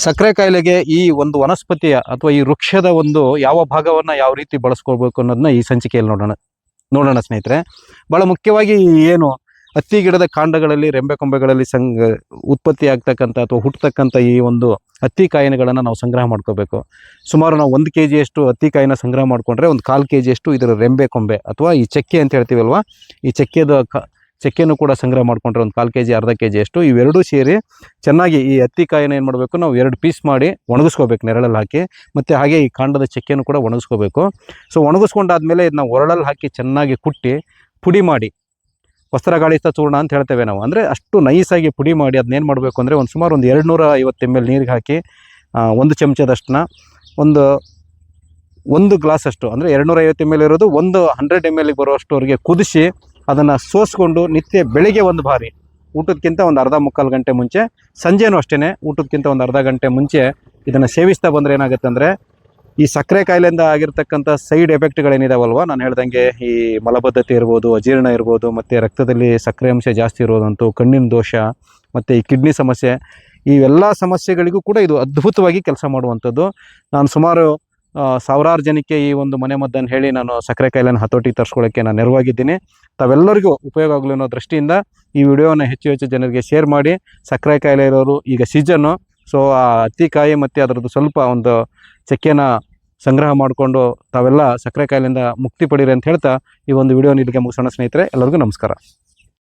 ಸಕ್ಕರೆ ಕಾಯಿಲೆಗೆ ಈ ಒಂದು ವನಸ್ಪತಿಯ ಅಥವಾ ಈ ವೃಕ್ಷದ ಒಂದು ಯಾವ ಭಾಗವನ್ನು ಯಾವ ರೀತಿ ಬಳಸ್ಕೊಳ್ಬೇಕು ಅನ್ನೋದನ್ನ ಈ ಸಂಚಿಕೆಯಲ್ಲಿ ನೋಡೋಣ ಸ್ನೇಹಿತರೆ. ಭಾಳ ಮುಖ್ಯವಾಗಿ ಏನು ಹತ್ತಿ ಗಿಡದ ಕಾಂಡಗಳಲ್ಲಿ ರೆಂಬೆ ಕೊಂಬೆಗಳಲ್ಲಿ ಉತ್ಪತ್ತಿ ಆಗ್ತಕ್ಕಂಥ ಅಥವಾ ಹುಟ್ಟತಕ್ಕಂಥ ಈ ಒಂದು ಹತ್ತಿ ಕಾಯಿಗಳನ್ನು ನಾವು ಸಂಗ್ರಹ ಮಾಡ್ಕೋಬೇಕು. ಸುಮಾರು ನಾವು 1 kg ಹತ್ತಿ ಕಾಯಿನ ಸಂಗ್ರಹ ಮಾಡಿಕೊಂಡ್ರೆ ಒಂದು 1/4 kg ಇದರ ರೆಂಬೆ ಕೊಂಬೆ ಅಥವಾ ಈ ಚಕ್ಕೆ ಅಂತ ಹೇಳ್ತೀವಲ್ವ, ಈ ಚಕ್ಕೆನೂ ಕೂಡ ಸಂಗ್ರಹ ಮಾಡಿಕೊಂಡ್ರೆ ಒಂದು 1/4 kg ಅರ್ಧ kg ಇವೆರಡೂ ಸೇರಿ ಚೆನ್ನಾಗಿ ಈ ಹತ್ತಿ ಕಾಯಿನ ಏನು ಮಾಡಬೇಕು, ನಾವು 2 ಪೀಸ್ ಮಾಡಿ ಒಣಗಿಸ್ಕೋಬೇಕು ನೆರಳಲ್ಲಿ ಹಾಕಿ. ಮತ್ತು ಹಾಗೆ ಈ ಕಾಂಡದ ಚಕ್ಕೆನೂ ಕೂಡ ಒಣಗಿಸ್ಕೋಬೇಕು. ಸೊ ಒಣಗಿಸ್ಕೊಂಡಾದ್ಮೇಲೆ ಇದನ್ನ ಒರಳಲ್ಲಿ ಹಾಕಿ ಚೆನ್ನಾಗಿ ಕುಟ್ಟಿ ಪುಡಿ ಮಾಡಿ, ವಸ್ತ್ರಗಾಳಿತ ಚೂರ್ಣ ಅಂತ ಹೇಳ್ತೇವೆ ನಾವು. ಅಂದರೆ ಅಷ್ಟು ನೈಸಾಗಿ ಪುಡಿ ಮಾಡಿ ಅದನ್ನೇನು ಮಾಡಬೇಕು ಅಂದರೆ ಸುಮಾರು 250 ml ನೀರಿಗೆ ಹಾಕಿ 1 ಚಮಚದಷ್ಟನ್ನ ಒಂದು ಗ್ಲಾಸ್ ಅಷ್ಟು, ಅಂದರೆ 250 ml ಇರೋದು 100 ml ಬರುವಷ್ಟುವರೆಗೆ ಕುದಿಸಿ ಅದನ್ನು ಸೋಸ್ಕೊಂಡು ನಿತ್ಯ ಬೆಳಿಗ್ಗೆ ಒಂದು ಬಾರಿ ಊಟಕ್ಕಿಂತ ಒಂದು ಅರ್ಧ ಮುಕ್ಕಾಲು ಗಂಟೆ ಮುಂಚೆ, ಸಂಜೆನೂ ಅಷ್ಟೇ ಊಟಕ್ಕಿಂತ ಒಂದು ಅರ್ಧ ಗಂಟೆ ಮುಂಚೆ ಇದನ್ನು ಸೇವಿಸ್ತಾ ಬಂದರೆ ಏನಾಗುತ್ತೆ ಅಂದರೆ ಈ ಸಕ್ಕರೆ ಕಾಯಿಲೆಯಿಂದ ಆಗಿರ್ತಕ್ಕಂಥ ಸೈಡ್ ಎಫೆಕ್ಟ್ಗಳೇನಿದಾವಲ್ವ, ನಾನು ಹೇಳ್ದಂಗೆ ಈ ಮಲಬದ್ಧತೆ ಇರ್ಬೋದು, ಅಜೀರ್ಣ ಇರ್ಬೋದು, ಮತ್ತು ರಕ್ತದಲ್ಲಿ ಸಕ್ಕರೆ ಅಂಶ ಜಾಸ್ತಿ ಇರೋದಂತೂ, ಕಣ್ಣಿನ ದೋಷ ಮತ್ತು ಈ ಕಿಡ್ನಿ ಸಮಸ್ಯೆ, ಇವೆಲ್ಲ ಸಮಸ್ಯೆಗಳಿಗೂ ಕೂಡ ಇದು ಅದ್ಭುತವಾಗಿ ಕೆಲಸ ಮಾಡುವಂಥದ್ದು. ನಾನು ಸುಮಾರು ಸಾವಿರಾರು ಜನಕ್ಕೆ ಈ ಒಂದು ಮನೆಮದ್ದನ್ನು ಹೇಳಿ ನಾನು ಸಕ್ಕರೆ ಕಾಯಿಲೆನ ಹತೋಟಿಗೆ ತರಿಸ್ಕೊಳ್ಳೋಕ್ಕೆ ನಾನು ನೆರವಾಗಿದ್ದೀನಿ. ತಾವೆಲ್ಲರಿಗೂ ಉಪಯೋಗ ಆಗಲಿ ಅನ್ನೋ ದೃಷ್ಟಿಯಿಂದ ಈ ವಿಡಿಯೋನ ಹೆಚ್ಚು ಜನರಿಗೆ ಶೇರ್ ಮಾಡಿ. ಸಕ್ಕರೆ ಕಾಯಿಲೆ ಇರೋರು ಈಗ ಸೀಸನ್ನು, ಸೊ ಆ ಹತ್ತಿಕಾಯಿ ಮತ್ತು ಅದರದ್ದು ಸ್ವಲ್ಪ ಒಂದು ಚಕ್ಕೆನ ಸಂಗ್ರಹ ಮಾಡಿಕೊಂಡು ತಾವೆಲ್ಲ ಸಕ್ಕರೆ ಕಾಯಿಲೆಯಿಂದ ಮುಕ್ತಿ ಪಡೀರಿ ಅಂತ ಹೇಳ್ತಾ ಈ ಒಂದು ವಿಡಿಯೋನ ಇಲ್ಲಿಗೆ ಮುಗಿಸೋಣ ಸ್ನೇಹಿತರೆ. ಎಲ್ಲರಿಗೂ ನಮಸ್ಕಾರ.